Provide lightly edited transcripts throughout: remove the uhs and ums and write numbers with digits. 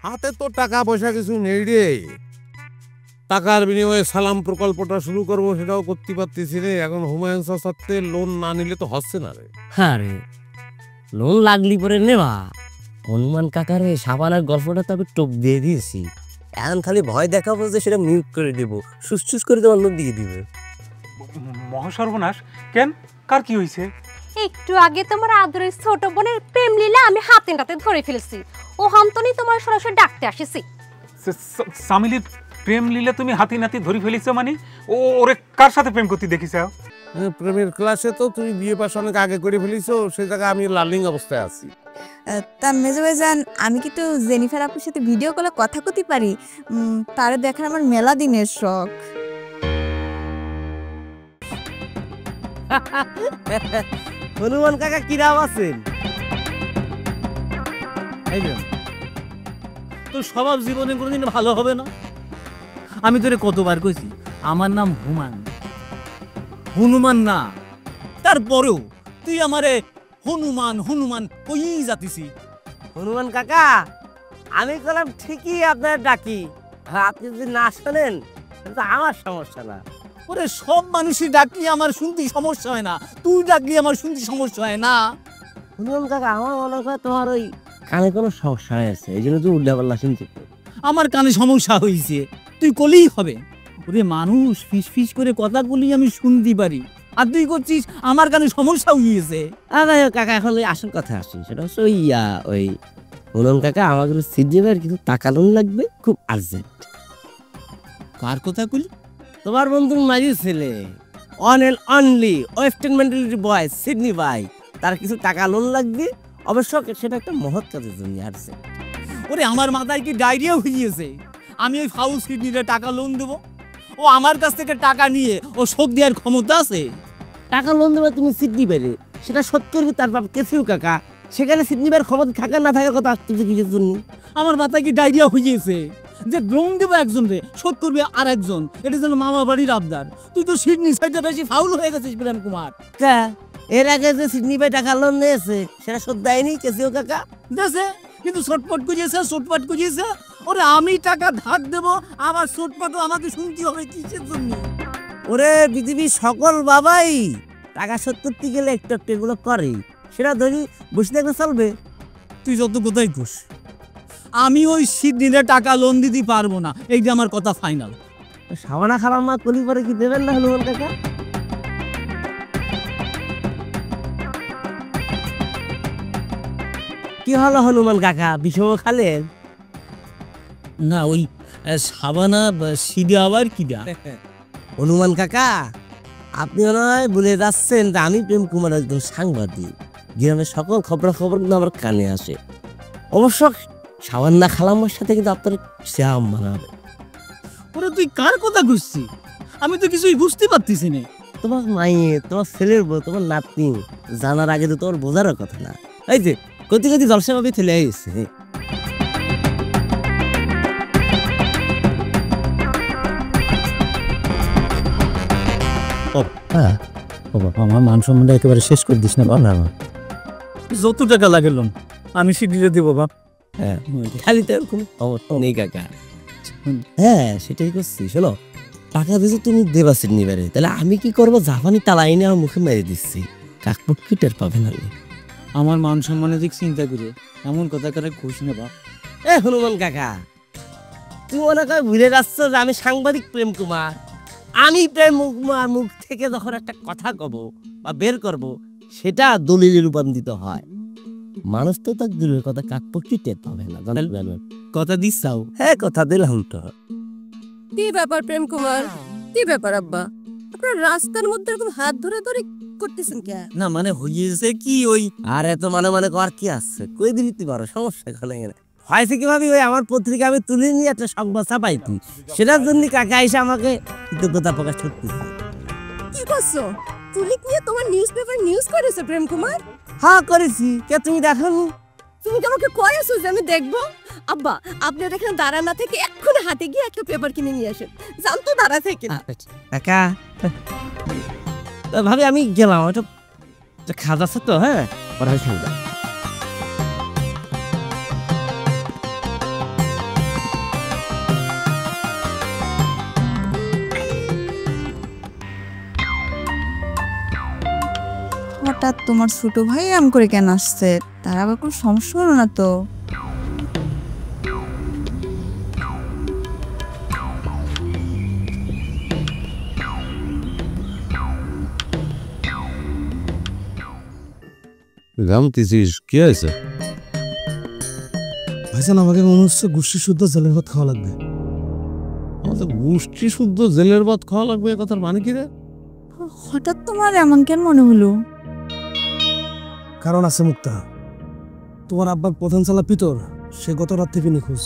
হাতে তো টাকা পয়সা কিছু নেই রে। টাকার বিনিময়ে সালাম প্রকল্পটা শুরু করবো, সেটাও করতে পারতেছি রে। এখন হুমায়ুন চাচাতে লোন না নিলে তো হচ্ছে না রে। হ্যাঁ রে, লোন লাগলি পরে নেবা। হনুমান কাকারে সাবানার গল্পটা তো আমি টোপ দিয়ে দিয়েছি। এখন খালি ভয় দেখাবো যে সেটা মিউট করে দেবো, সুস করে তোমার লোন দিয়ে দিবে। মহাসর্বনাশ! কেন, কার কি হয়েছে? একটু আগে তোমার আদরের ছোট বোনের প্রেম লীলা আমি হাতে নাতে ধরে ফেলেছি। ও হামতনি তোমার সরাসরি ডাকতে আসিছি। সামিলির প্রেম লীলা তুমি হাতি নাতি ধরে ফেলিছো? মানে ওরে কার সাথে প্রেম করতে দেখিস? প্রেমের ক্লাসে তো তুমি বিয়ে পাশ অনেক আগে করে ফেলিছো, সেই জায়গায় আমি লার্নিং অবস্থায় আছি। তা মেজো ভাইজান, আমি কি তো জেনিফার আপুর সাথে ভিডিও কলে কথা কইতে পারি? তারে দেখার আমার মেলা দিনের শখ। হনুমান কাকা কিরাম আছেন? তোর স্বভাব জীবনে কোনোদিন ভালো হবে না। আমি তোরে কতবার কইছি আমার নাম হনুমান না, তারপরেও তুই আমারে হনুমান হনুমান কই যাতিছি। হনুমান কাকা, আমি বললাম ঠিকই আপনার ডাকি, আপনি যদি না শোনেন তো আমার সমস্যা না। ওরে সব মানুষই ডাকলি আমার শুনতে সমস্যা হয় না, তুই ডাকলি আমার শুনতে সমস্যা হয় না। হনুমান কাকা, আমার মনে হয় তোমার ওই কানে কোনো সমস্যা হয়েছে, এই জন্য তুই উল্টাপাল্লা শুনছি। আমার কানে সমস্যা হয়েছে তুই কলেই হবে। ওরে মানুষ ফিস ফিস করে কথা বলি আমি শুনতে পারি, আর তুই করছিস আমার কানে সমস্যা হয়েছে। কাকা, এখন ওই আসল কথা আসি, সেটা হচ্ছে ওই হনুমান কাকা, আমাদের সিদ্ধিবার কিছু টাকা লোন লাগবে, খুব আর্জেন্ট। কার কথা কলি? তোমার বন্ধুর মাঝি ছেলে, one and only western mentality boy Sydney ভাই, তার কিছু টাকা লোন লাগবে অবশ্য, সেটা একটা মহৎ কাজের জন্য আর্জেন্ট। ওরে আমার মাথায় কি ডায়রিয়া হয়েছে? আমি ওই ফাউস কিডনিতে টাকা লোন দেবো? ও আমার কাছ থেকে টাকা নিয়ে ও শোধ দেওয়ার ক্ষমতা আছে? টাকা লোন দেবে তুমি সিডনি বাইরে, সেটা শোধ করবে তার বাপ কেসিও কাকা, সেখানে সিডনি বাইরের ক্ষমতা থাকার না থাকার কথা আসতেছে কিসের জন্য? আমার মাথায় কি ডায়রিয়া হয়েছে যে লোন দেবো একজনকে, শোধ করবে আর একজন? এটা যেন মামা বাড়ির আবদার। তুই তো সিডনি সাইডে বেশি ফাউল হয়ে গেছিস প্রেম কুমার। এর আগে যে সিডনি ভাই টাকা লোন নিয়েছে সেটা শোধ দেয়নি কেসিও কাকা? দেশে কিন্তু ছটপট করিয়েছে। ওরে আমি টাকা ধার দেবো, আবার ছটপটও আমাকে শুনতে হবে কিসের জন্য? ওরে পৃথিবীর সকল বাবাই টাকা শোধ করতে গেলে একটু একটু এগুলো করে, সেটা ধরি বসে থাকলে চলবে? তুই যত কোথায় খুশ, আমি ওই সিডনিতে টাকা লোন দিতে পারবো না, এই যে আমার কথা ফাইনাল। সাবানা খালাম্মা কলি পরে কি দেবেন না হনুমান কাকা? কি হলো হনুমান কাকা, বিষম খালেন? না ওই সাবানা সিদে আবার কি দা? হনুমান কাকা, আপনি মনে হয় ভুলে যাচ্ছেন যে আমি প্রেম কুমার একজন সাংবাদিক, গ্রামের সকল খবর কিন্তু আমার কানে আসে। অবশ্য সাবান্না খালাম্মার সাথে কিন্তু আপনার শ্যাম মানাবে। ওরে তুই কার কথা খুঁজছিস? আমি তো কিছুই বুঝতে পারতেছি না। তোমার মাইয়ে, তোমার ছেলের বউ, তোমার নাতনি জানার আগে তো তোমার বোঝার কথা না। এই যে কতি জলসা ভাবে ঠেলে গেছে। আমার মান সম্মানটা একেবারে শেষ করে দিস না। না, যত টাকা লাগে লোন আমি সিডিতে দেবো বাপ। হ্যাঁ, খালি তো এরকম অবস্থা নেই কাকা। হ্যাঁ, সেটাই করছি। শোনো, টাকা দিয়েছো তুমি দেবা সিডনি বাইরে, তাহলে আমি কি করবো? জাপানি তালা এনে আমার মুখে মেরে দিচ্ছি, কাকপক্ষি টের পাবে না। আমার মান সম্মানের দিক চিন্তা করে এমন কথা কারে খুশ না বাপ। হনুমান কাকা, তুমি মনে করে ভুলে যাচ্ছ যে আমি সাংবাদিক প্রেম কুমার। আমি প্রেম কুমার মুখ থেকে যখন একটা কথা কব বা বের করব, সেটা দলিলে রূপান্তরিত হয়। মানুষ তো তার দূরের কথা কাকপক্ষি টের পাবে না। কথা দিচ্ছাও? হ্যাঁ, কথা দিলাম তো। কি ব্যাপার প্রেম কুমার, কি ব্যাপার আব্বা? আপনার রাস্তার মধ্যে এরকম হাত ধরে ধরে করতেছেন কে? না মানে হইছে কি ওই, আর এত মানে কর কি আছে, কই দিতে পারো, সমস্যা এখানে হয়েছে কি ভাবি, ওই আমার পত্রিকা আমি তুলে নিয়ে একটা সংবাদ ছাপাইছি, সেটার জন্য কাকা এসে আমাকে কৃতজ্ঞতা প্রকাশ করতেছে। কি করছো? তুলিক নিয়ে তোমার নিউজপেপার নিউজ করেছে প্রেম কুমার? হ্যাঁ করেছি, কে তুমি দেখোনি? তুমি কি আমাকে কয়েছো যে আমি দেখবো? আব্বা, আপনি এখানে দাঁড়া না থেকে এক্ষুনি হাতে গিয়ে একটা পেপার কিনে নিয়ে আসেন, জানতো দাঁড়া থেকে। কাকা ভাবি আমি গেলাম, ওটা খাওয়া আছে তো। হ্যাঁ, পরে হঠাৎ তোমার ছোট ভাই এরম করে কেন আসছে? তার আবার কোনো সমস্যা হলো না তো? ঘামতেছিস, কি হয়েছে? ভাইজান আমাকে মনে হচ্ছে গোষ্ঠী শুদ্ধ জেলের ভাত খাওয়া লাগবে। আমাদের গোষ্ঠী শুদ্ধ জেলের ভাত খাওয়া লাগবে, এ কথার মানে কি রে? হঠাৎ তোমার এমন কেন মনে হলো? কারণ আছে মুক্তা, তোমার আব্বার প্রধান চালা পিতর, সে গত রাত থেকে নিখোঁজ।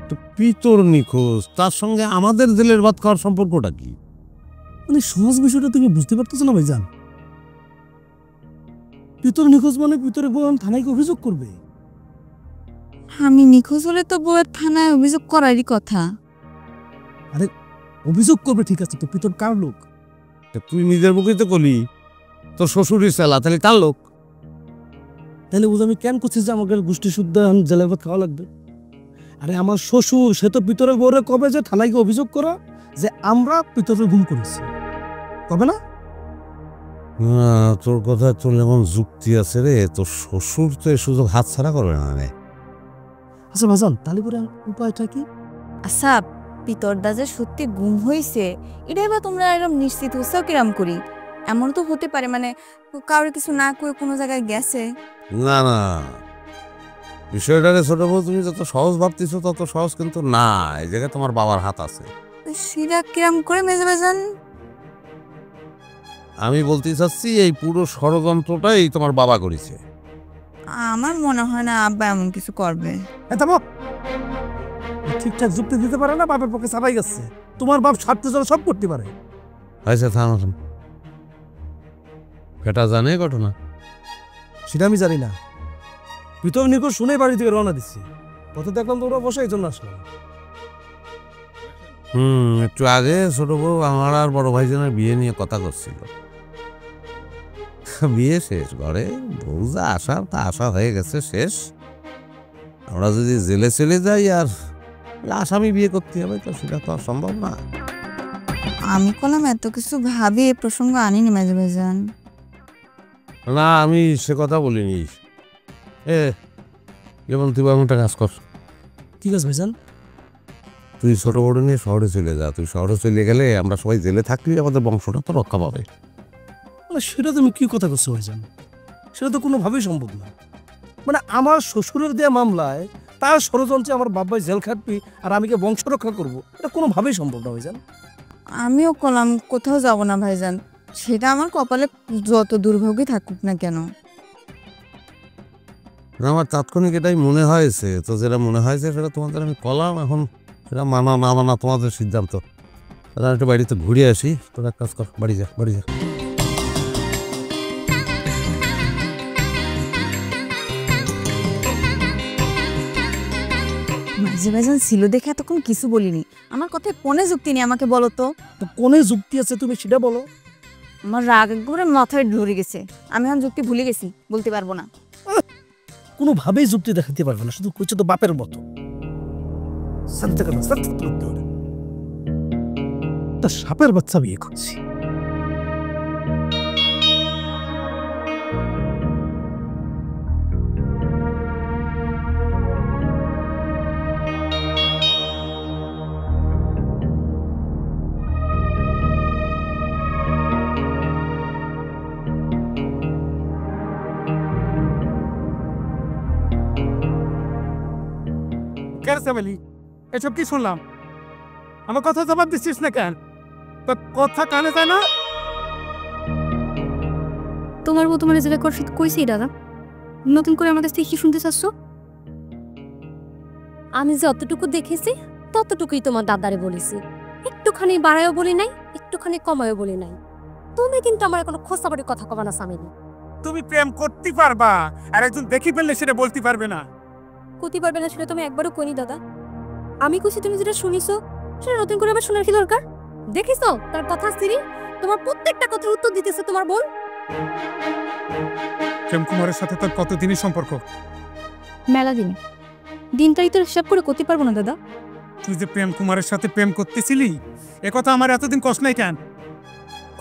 তো পিতর নিখোঁজ, তার সঙ্গে আমাদের জেলের ভাত খাওয়ার সম্পর্কটা কি? মানে সহজ বিষয়টা তুমি বুঝতে পারতেছো না ভাইজান? পিতর নিখোঁজ মানে পিতরের বউ থানায় অভিযোগ করবে। আমি নিখোঁজ হলে তো বউয়ের থানায় অভিযোগ করারই কথা। অভিযোগ করবে ঠিক আছে, তো পিতর কার লোক? তা তুই নিজের মুখেই তো করলি তোর শ্বশুরের চালা, তাহলে তার লোক। তাহলে বুঝ আমি কেন করছি যে আমাকে গোষ্ঠী শুদ্ধ জেলের ভাত খাওয়া লাগবে? আরে আমার শ্বশুর, সে তো পিতরের বউরে কবে যে থানায় গিয়ে অভিযোগ করা যে আমরা পিতরের গুম করেছি, কবে না? তোর কথা তোর যেমন যুক্তি আছে রে, তোর শ্বশুর তো এ সুযোগ হাত ছাড়া করবে না রে। আচ্ছা ভাইজান, তাহলে পরে উপায়টা কি? আচ্ছা, পিতরদা যে সত্যি গুম হয়েছে এটাই বা তোমরা এরকম নিশ্চিত হচ্ছ কিরাম করি? এমন তো হতে পারে মানে কারোর কিছু না করে কোনো জায়গায় গেছে। না না, বিষয়টা রে ছোট বউ, তুমি যত সহজ ভাবতেছো তত সহজ কিন্তু না। এই জায়গায় তোমার বাবার হাত আছে। সেটা কিরাম করে মেজে ভাইজান? আমি বলতে চাচ্ছি এই পুরো ষড়যন্ত্রটাই তোমার বাবা করেছে। আমার মনে হয় না আব্বা এমন কিছু করবে। ঠিকঠাক যুক্তি দিতে পারে না, বাপের পক্ষে চাপাই গেছে। তোমার বাপ স্বার্থে জন্য সব করতে পারে। আচ্ছা থাম, এটা জানে ঘটনা? সেটা আমি জানি না, পিতর নিখোঁজ শুনেই বাড়ি থেকে রওনা দিচ্ছি। পথে দেখলাম তোমরা বসে, এই জন্য আসলাম। একটু আগে ছোট বউ আমার আর বড় ভাইজানের বিয়ে নিয়ে কথা করছিল। বিয়ে শেষ, ঘরে বউ যা আসার তা আশা হয়ে গেছে, শেষ। আমরা যদি জেলে চলে যাই আর আসামি বিয়ে করতে হবে, তো সেটা তো আর সম্ভব না। আমি কলাম এত কিছু ভাবি এ প্রসঙ্গ আনিনি মেজে ভাইজান। না, আমি সে কথা বলিনি। যেমন তুই একটা কাজ কর। ঠিক আছে ভাইজান, তুই ছোট বড় নিয়ে শহরে চলে যা। তুই শহরে চলে গেলে আমরা সবাই জেলে থাকলে আমাদের বংশটা তো রক্ষা পাবে। সেটা তুমি কি কথা করছো ভাইজান? সেটা তো কোনোভাবেই সম্ভব না। মানে আমার শ্বশুরের দেওয়া মামলায় তার ষড়যন্ত্রে আমার বাবাই জেল খাটবি আর আমি বংশ রক্ষা করবো, এটা কোনোভাবেই সম্ভব না ভাইজান। আমিও কলাম কোথাও যাব না ভাইজান, সেটা আমার কপালে যত দুর্ভোগই থাকুক না কেন। আমার তাৎক্ষণিক এটাই মনে হয়েছে, তো যেটা মনে হয়েছে সেটা তোমাদের আমি কলাম। এখন সেটা মানা না মানা তোমাদের সিদ্ধান্ত। একটু বাড়িতে ঘুরে আসি। তোর এক কাজ কর, বাড়ি যা, বাড়ি যা। মাঝে ভাইজান ছিল দেখে এতক্ষণ কিছু বলিনি। আমার কথায় কোনে যুক্তি নেই আমাকে বলো তো? তো কোনে যুক্তি আছে তুমি সেটা বলো। আমার রাগ একবারে মাথায় ধরে গেছে, আমি এখন যুক্তি ভুলে গেছি, বলতে পারবো না। কোনোভাবেই যুক্তি দেখাতে পারবে না, শুধু কইছে তো বাপের মতো। তা সাপের বাচ্চা বিয়ে করছি। এসব কি শুনলাম? আমার কথা জবাব দিচ্ছিস না কেন? কথা কানে যায় না? তোমার বউ তোমার জেলে করতে কইছি দাদা, নতুন করে আমার কাছ থেকে কি শুনতে চাচ্ছ? আমি যতটুকু দেখেছি ততটুকুই তোমার দাদারে বলেছি, একটুখানি বাড়ায়ও বলি নাই, একটুখানি কমায়ও বলি নাই। তুমি কিন্তু আমার কোনো খোঁচাবাড়ি কথা কবা না সামিনী। তুমি প্রেম করতে পারবা, আর একজন দেখি ফেললে সেটা বলতে পারবে না। কতি পারবে না সেটা তুমি একবারও কইনি দাদা। আমি কইছি তুমি যেটা শুনিছো সেটা নতুন করে আবার শোনার কি দরকার? দেখিছো তার কথা স্ত্রী তোমার প্রত্যেকটা কথার উত্তর দিতেছে তোমার বোন। প্রেম কুমারের সাথে তোর কতদিনই সম্পর্ক? মেলা দিন, দিন তারিখ তো হিসাব করে করতে পারবো না দাদা। তুই যে প্রেম কুমারের সাথে প্রেম করতেছিলি, এ কথা আমার এতদিন কষ্ট নাই কেন?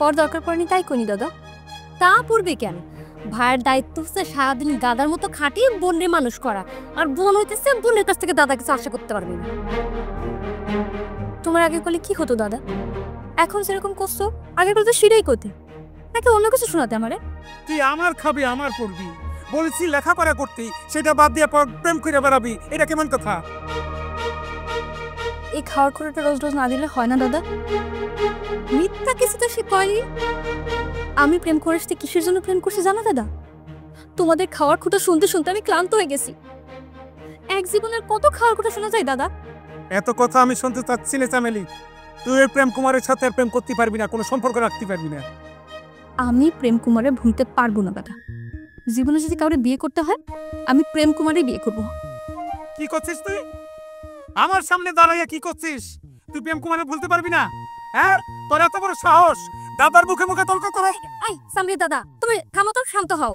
কর দরকার পড়েনি তাই কইনি দাদা। তা পড়বে কেন? ভাইয়ের দায়িত্ব হচ্ছে সারাদিন দাদার মতো খাটিয়ে বোনের মানুষ করা, আর বোন হইতেছে বোনের কাছ থেকে দাদা কিছু আশা করতে পারবে না। তোমার আগে করলে কি হতো দাদা? এখন সেরকম করছো, আগে করলে তো সেটাই করতে, নাকি অন্য কিছু শোনাতে আমারে? তুই আমার খাবি আমার পড়বি, বলছি লেখাপড়া করতে, সেটা বাদ দিয়ে প্রেম করে বেড়াবি, এটা কেমন কথা? এই খাওয়ার খোরাটা রোজ রোজ না দিলে হয় না দাদা। মিথ্যা কিছু তো সে কয়নি। আমি প্রেম করে আসতে কিসের জন্য প্রেম করছি জানো দাদা? তোমাদের খাওয়ার খুঁটা শুনতে শুনতে আমি ক্লান্ত হয়ে গেছি। এক জীবনের কত খাওয়ার খুঁটা শোনা যায় দাদা? এত কথা আমি শুনতে চাচ্ছি না চামেলি। তুই ওই প্রেম কুমারের সাথে আর প্রেম করতে পারবি না, কোনো সম্পর্ক রাখতে পারবি না। আমি প্রেম কুমারে ভুলতে পারবো না দাদা। জীবনে যদি কাউরে বিয়ে করতে হয়, আমি প্রেম কুমারে বিয়ে করব। কি করছিস তুই? আমার সামনে দাঁড়াইয়া কি করছিস? তুই প্রেম কুমারে ভুলতে পারবি না? হ্যাঁ, তোর এত বড় সাহস, দাদার মুখে মুখে তর্ক করে? আই সামরি দাদা, তুমি থামো তো, শান্ত হও।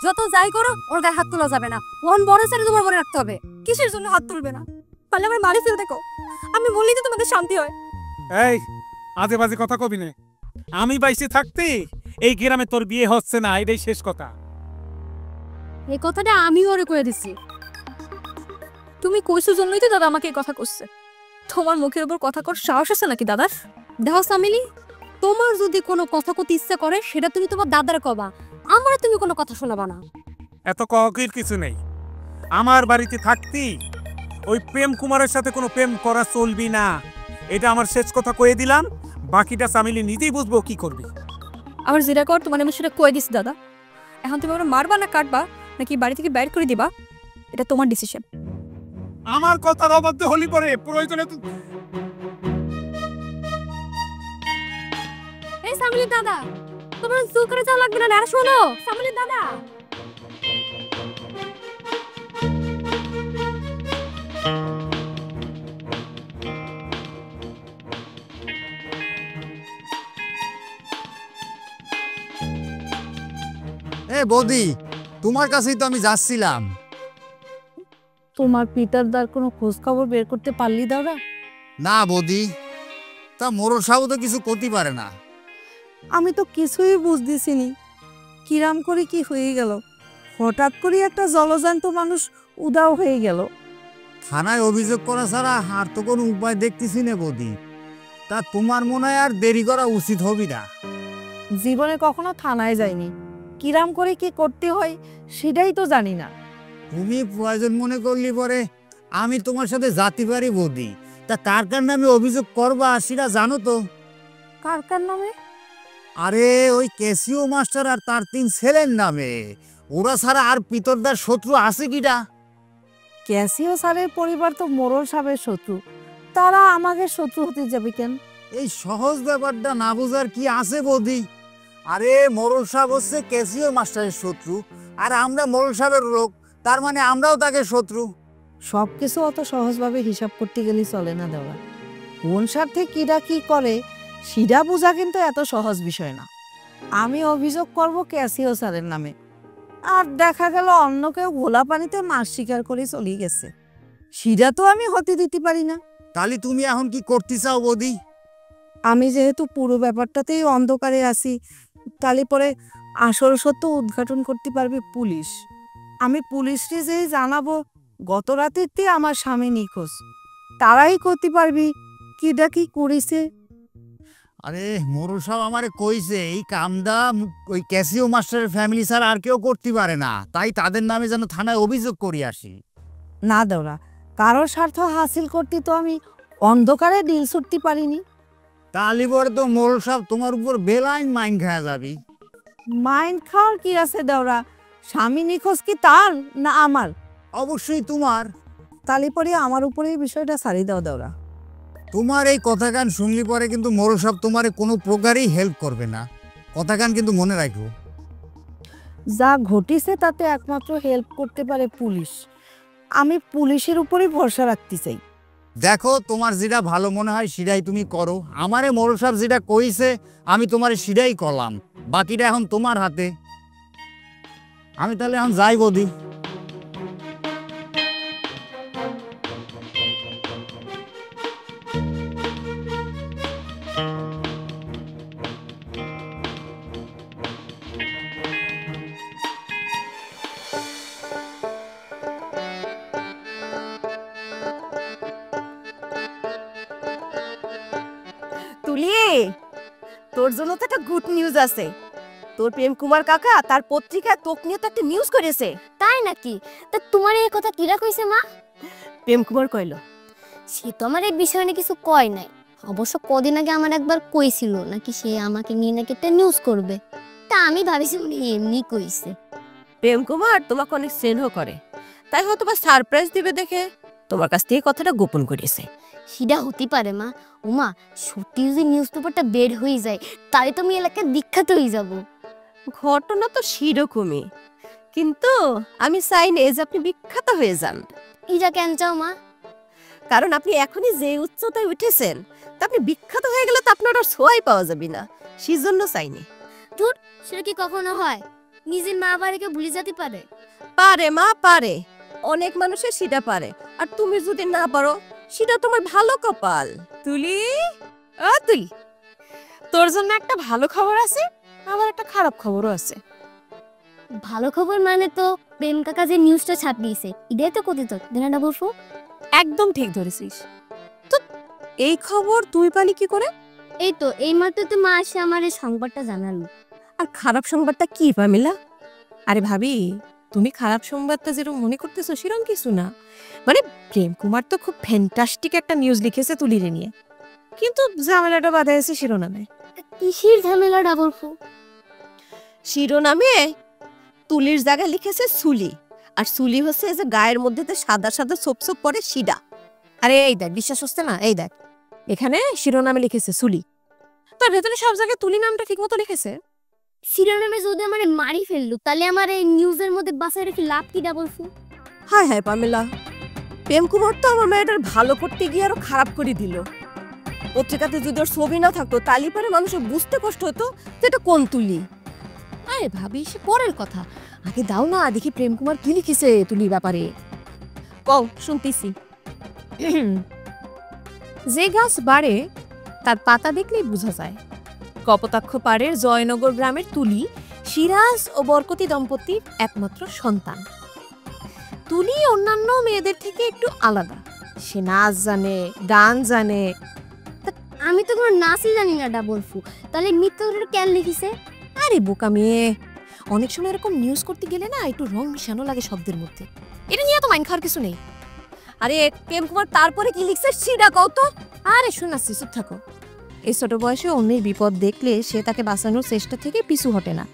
যত যাই করো ওর গায়ে হাত তোলা যাবে না। ওন বড় ছেলে তোমার মনে রাখতে হবে। কিসের জন্য হাত তুলবে না? পারলে আমার মারি ফেল দেখো, আমি বললেই তো তোমাদের শান্তি হয়। এই আজে বাজে কথা কবি না। আমি বাইসে থাকতে এই গ্রামে তোর বিয়ে হচ্ছে না, এটাই শেষ কথা। এই কথাটা আমি ওরে করে দিছি। তুমি কইছো জন্যই তো দাদা আমাকে এই কথা করছে। তোমার মুখের উপর কথা কর সাহস আছে নাকি দাদার? দেখো সামিলি, তোমার যদি কোনো কথা কইতে ইচ্ছা করে সেটা তুমি তোমার দাদার কবা, আমারে তুমি কোনো কথা শোনাবা না। এত ককির কিছু নেই। আমার বাড়িতে থাকতি ওই প্রেম কুমারের সাথে কোনো প্রেম করা চলবি না, এটা আমার শেষ কথা কয়ে দিলাম। বাকিটা সামিলি নিজেই বুঝবো কি করবি। আমার যেটা কর তোমার আমি সেটা কয়ে দিছি দাদা। এখন তুমি আমার মারবা না কাটবা নাকি বাড়ি থেকে বাইর করে দিবা, এটা তোমার ডিসিশন। আমার কথার অবাধ্য হলি পরে প্রয়োজনে এই সামিলি দাদা, তোমার জোর করে যাওয়া লাগবে না। আর শোনো সামিলি দাদা, এ বৌদি, তোমার কাছেই তো আমি যাচ্ছিলাম। তোমার পিতার দার কোনো খোঁজ খবর বের করতে পারলি দাওরা? না বৌদি, তা মোরল সাহেব তো কিছু করতে পারে না। আমি তো কিছুই বুঝতেছিনি, কিরাম করে কি হয়ে গেল। হঠাৎ করে একটা জলজান্ত মানুষ উদাও হয়ে গেল। থানায় অভিযোগ করা ছাড়া আর তো কোনো উপায় দেখতেছি না বৌদি। তা তোমার মনে হয় আর দেরি করা উচিত হবে না। জীবনে কখনো থানায় যাইনি, কিরাম করে কি করতে হয় সেটাই তো জানি না। তুমি প্রয়োজন মনে করলি পরে আমি তোমার সাথে যাতে পারি বৌদি। তা তার কার নামে অভিযোগ করবা সেটা জানো তো? কার কার নামে? আরে ওই ক্যাসিও মাস্টার আর তার 3 ছেলের নামে। ওরা ছাড়া আর পিতরদার শত্রু আছে কিটা? ক্যাসিও স্যারের পরিবার তো মোরল সাহেবের শত্রু, তারা আমাকে শত্রু হতে যাবে কেন? এই সহজ ব্যাপারটা না বোঝার কি আছে বৌদি? আরে মোরল সাহেব হচ্ছে ক্যাসিও মাস্টারের শত্রু, আর আমরা মোরল সাহেবের লোক, তার মানে আমরাও তাকে শত্রু। সব কিছু অত সহজভাবে হিসাব করতে গেলে চলে না দেওয়া। কোন স্বার্থে কিরা কি করে সেটা বোঝা কিন্তু এত সহজ বিষয় না। আমি অভিযোগ করব ক্যাসিও স্যারের নামে, আর দেখা গেল অন্য কেউ ঘোলা পানিতে মাছ শিকার করে চলে গেছে, সেটা তো আমি হতে দিতে পারি না। তাহলে তুমি এখন কি করতে চাও বৌদি? আমি যেহেতু পুরো ব্যাপারটাতেই অন্ধকারে আছি, তাহলে পরে আসল সত্য উদ্ঘাটন করতে পারবে পুলিশ। আমি পুলিশকে যে জানাবো গত রাতেরতে আমার স্বামী নিখোঁজ, তারাই করতে পারবি কিটা কি করেছে। আরে মোরল সাহেব আমারে কইছে এই কামদা ওই ক্যাসিও মাস্টারের ফ্যামিলি ছাড়া আর কেউ করতে পারে না, তাই তাদের নামে যেন থানায় অভিযোগ করি আসি। না দেওরা, কারোর স্বার্থ হাসিল করতে তো আমি অন্ধকারে ডিল ছুটতে পারিনি। তাহলে পরে তো মোরল সাহেব তোমার উপর বেলাইন মাইন খাওয়া যাবি। মাইন্ড খাওয়ার কি আছে দেওরা? স্বামী নিখোঁজ কি তার না আমার? অবশ্যই তোমার। তাহলে পরে আমার উপরে এই বিষয়টা ছাড়ি দাও দেওরা। তোমার এই কথা গান শুনলি পরে কিন্তু মোরল সাহেব তোমারে কোনো প্রকারই হেল্প করবে না, কথা গান কিন্তু মনে রাখো। যা ঘটিছে তাতে একমাত্র হেল্প করতে পারে পুলিশ। আমি পুলিশের উপরেই ভরসা রাখতে চাই। দেখো তোমার যেটা ভালো মনে হয় সেটাই তুমি করো। আমারে মোরল সাহেব যেটা কইছে আমি তোমারে সেটাই করলাম, বাকিটা এখন তোমার হাতে। আমি তাহলে এখন যাই বৌদি। তোর জন্য তো একটা গুড নিউজ আছে। তোর প্রেম কুমার কাকা তার পত্রিকায় তোক নিয়ে তো একটা নিউজ করেছে। তাই নাকি? তা তোমার এই কথা কিরা কইছে মা? প্রেম কুমার কইল। সে তো আমার এই বিষয় নিয়ে কিছু কয় নাই। অবশ্য কদিন আগে আমার একবার কইছিল নাকি সে আমাকে নিয়ে নাকি একটা নিউজ করবে। তা আমি ভাবিছি উনি এমনি কইছে। প্রেম কুমার তোমাকে অনেক স্নেহ করে, তাই হয়তো বা সারপ্রাইজ দিবে দেখে তোমার কাছ থেকে কথাটা গোপন করেছে। সেটা হতে পারে মা। উমা, সত্যি যদি নিউজ পেপারটা বের হয়ে যায় তাহলে তো আমি এলাকায় বিখ্যাত হয়ে যাব। ঘটনা তো সেরকমই, কিন্তু আমি চাই না যে আপনি বিখ্যাত হয়ে যান। এটা কেন চাও মা? কারণ আপনি এখনই যে উচ্চতায় উঠেছেন তা আপনি বিখ্যাত হয়ে গেলে তো আপনার আর ছোঁয়াই পাওয়া যাবে না, সেই জন্য চাইনি। ধুর, সেটা কি কখনো হয়? নিজের মা বাড়িকে ভুলে যেতে পারে? পারে মা, পারে। অনেক মানুষের সেটা পারে, আর তুমি যদি না পারো সেটা তোমার ভালো কপাল। তুলি, ও তুলি, তোর জন্য একটা ভালো খবর আছে, আবার একটা খারাপ খবরও আছে। ভালো খবর মানে তো প্রেম কাকা যে নিউজটা ছাপিয়েছে এটাই তো কথিত, দিনাটা বলবো। একদম ঠিক ধরেছিস। তো এই খবর তুই পালি কি করে? এই তো এই মাত্র তো মা এসে আমার এই সংবাদটা জানালো। আর খারাপ সংবাদটা কি পামিলা? আরে ভাবি, তুমি খারাপ সংবাদটা যেরকম মনে করতেছো সেরকম কিছু না। মানে প্রেম কুমার তো খুব ফ্যান্টাস্টিক একটা নিউজ লিখেছে তুলিরে নিয়ে, কিন্তু ঝামেলাটা বাধা আছে শিরোনামে। কিসের ঝামেলাটা বলবো? শিরোনামে তুলির জায়গায় লিখেছে সুলি, আর সুলি হচ্ছে যে গায়ের মধ্যে সাদা সাদা ছোপ ছোপ পড়ে সিডা। আরে এই দেখ, বিশ্বাস হচ্ছে না? এই দেখ, এখানে শিরোনামে লিখেছে সুলি, তার ভেতরে সব জায়গায় তুলি নামটা ঠিক মতো লিখেছে। শিরোনামে যদি আমার মারি ফেললো তাহলে আমার এই নিউজের মধ্যে বাসায় রেখে লাভ কিটা বলবো? হায় হায় পামেলা, প্রেম কুমার তো আমার মেয়েটার ভালো করতে গিয়ে আরো খারাপ করে দিল। পত্রিকাতে যদি ওর ছবি না থাকতো তালি পরে মানুষের বুঝতে কষ্ট হতো যেটা কোন তুলি। আরে ভাবি, সে পরের কথা, আগে দাও না দেখি প্রেম কুমার কি লিখেছে তুলির ব্যাপারে। কও, শুনতেছি। যে গাছ বাড়ে তার পাতা দেখলেই বোঝা যায়। কপোতাক্ষ পাড়ের জয়নগর গ্রামের তুলি সিরাজ ও বরকতি দম্পতির একমাত্র সন্তান। তুলি অন্যান্য মেয়েদের থেকে একটু আলাদা, সে নাচ জানে, গান জানে। আমি তো কোনো নাচই জানি না বলবো, তাহলে মিথ্যা কেন লিখিছে? আরে বোকা মেয়ে, অনেক সময় এরকম নিউজ করতে গেলে না একটু রং মিশানো লাগে শব্দের মধ্যে। এটা নিয়ে তো মাইন খাওয়ার কিছু নেই। আরে প্রেম কুমার তারপরে কি লিখছে সেটা কও তো। আরে শোনাচ্ছি, চুপ থাকো। এই ছোট বয়সে অন্যের বিপদ দেখলে সে তাকে বাঁচানোর চেষ্টা থেকে পিছু হটে না।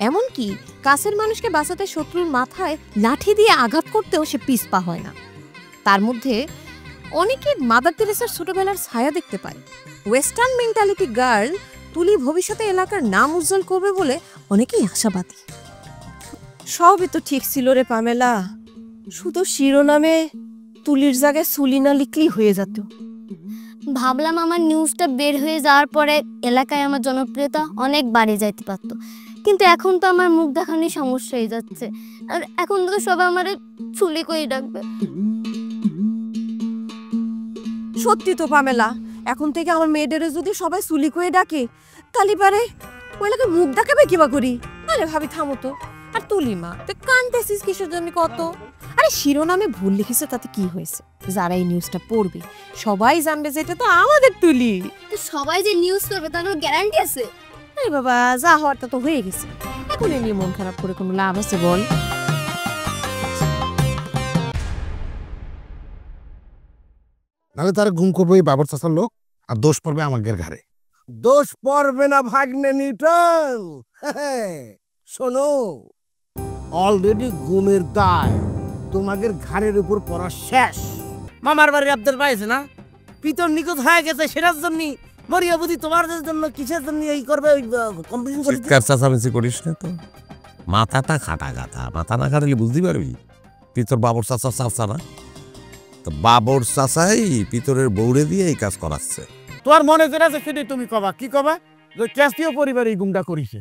এমনকি কাছের মানুষকে বাঁচাতে শত্রুর মাথায় লাঠি দিয়ে আঘাত করতেও সে পিছপা হয় না। তার মধ্যে অনেকে মাদার তেরেসার ছোটবেলার ছায়া দেখতে পায়। ওয়েস্টার্ন মেন্টালিটি গার্ল তুলি ভবিষ্যতে এলাকার নাম উজ্জ্বল করবে বলে অনেকেই আশাবাদী। সবই তো ঠিক ছিল রে পামেলা, শুধু শিরোনামে তুলির জায়গায় সুলি না লিখলেই হয়ে যেত। ভাবলাম আমার নিউজটা বের হয়ে যাওয়ার পরে এলাকায় আমার জনপ্রিয়তা অনেক বাড়ে যাইতে পারত, কিন্তু এখন তো আমার মুখ দেখানোর সমস্যা হয়ে যাচ্ছে। আর এখন তো সবাই আমার চুলি করে ডাকবে। সত্যি তো পামেলা, এখন থেকে আমার মেয়েদের যদি সবাই সুলি করে ডাকে তালি পারে ওই এলাকায় মুখ দেখাবে কিবা করি। আরে ভাবি থামো তো। আর তুলি মা, তুই কানতেছিস কিসের জন্য কত? আরে শিরোনামে ভুল লিখেছে তাতে কি হয়েছে? যারা এই নিউজটা পড়বে সবাই জানবে যে এটা তো আমাদের তুলি। তো সবাই যে নিউজ করবে তার গ্যারান্টি আছে? আরে বাবা, যা হওয়ারটা তো হয়ে গেছে, এখন এ নিয়ে মন খারাপ করে কোনো লাভ আছে বল? নাহলে তারা গুম করবে এই বাবর চাচার লোক, আর দোষ পড়বে আমাদের ঘাড়ে। দোষ পড়বে না ভাগ্নে নিউটন। শোনো, অলরেডি গুমের দায় তোমাদের ঘাড়ের উপর পড়া শেষ। মামার বাড়ির আব্দের পাইছে না, পিতর নিখোঁজ হয়ে গেছে, সেটার জন্য মরিয়া বুঝি তোমার জন্য কিসের জন্য এই করবে, ওই কম্পিটিশন করতে। চিৎকার চাচামেচি করিস না তো, মাথাটা খাটা গাথা, মাথা না খাটালে বুঝতে পারবি পিতর বাবর চাচা চাচা না তো, বাবর চাচাই পিতরের বৌড়ে দিয়ে এই কাজ করাচ্ছে। তোমার মনে যেটা আছে সেটাই তুমি কবা। কি কবা? যে ক্যাস্টীয় পরিবার এই গুমটা করিছে।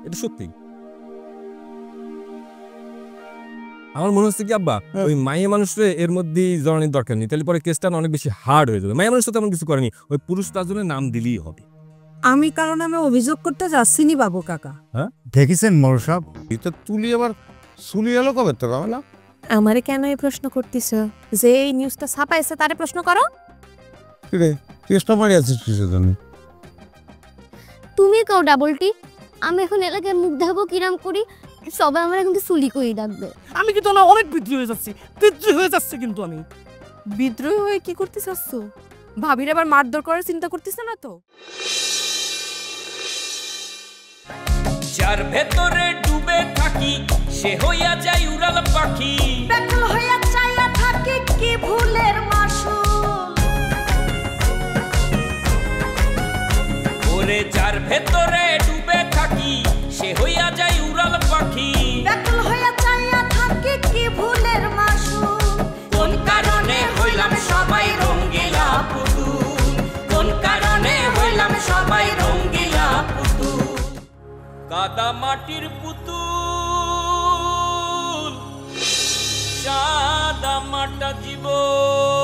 এটা সত্যি। আমার মনে হচ্ছে কি আব্বা, ওই মাইয়া মানুষরে এর মধ্যে জড়ানির দরকার নেই, তাহলে পরে কেসটা অনেক বেশি হার্ড হয়ে যাবে। মাইয়া মানুষ তো তেমন কিছু করেনি, ওই পুরুষ তাজনের নাম দিলেই হবে। আমি কারণ আমি অভিযোগ করতে যাচ্ছি নি বাবু কাকা। হ্যাঁ দেখেছেন মোর সব, এটা তুলি আবার সুলি এলো কবে তো বাবা? আমারে কেন এই প্রশ্ন করতেছ? যে এই নিউজটা ছাপাইছে তারে প্রশ্ন করো। কিরে চেষ্টা মারি আছিস কিসের জন্য? তুমি কাও ডাবল টি, আমি এখন এলাকায় মুখ দেখাবো কিরাম করি, সবাই আমার কিন্তু সুলি করেই ডাকবে। আমি কিন্তু না অনেক বিদ্রোহী হয়ে যাচ্ছি, বিদ্রোহী হয়ে যাচ্ছে কিন্তু আমি। বিদ্রোহী হয়ে কি করতে চাচ্ছ? ভাবির আবার মারধর করার চিন্তা করতেছে না তো? যার ভেতরে ডুবে থাকি সে হইয়া যায় উড়াল পাখি, ব্যাকুল হইয়া চাইয়া থাকি কি ভুলের মাসুল। ওরে যার ভেতরে ডুবে থাকি সে হইয়া যায় উড়াল পাখি, ব্যাকুল হইয়া চাইয়া থাকি কি ভুলের মাসুল। কোন কারণে হইলাম সবাই রঙ্গিলা পুতুল, কোন কারণে হইলাম সবাই রঙ্গিলা পুতুল। কাদা মাটির পুতুল সাদা মাটা জীবন।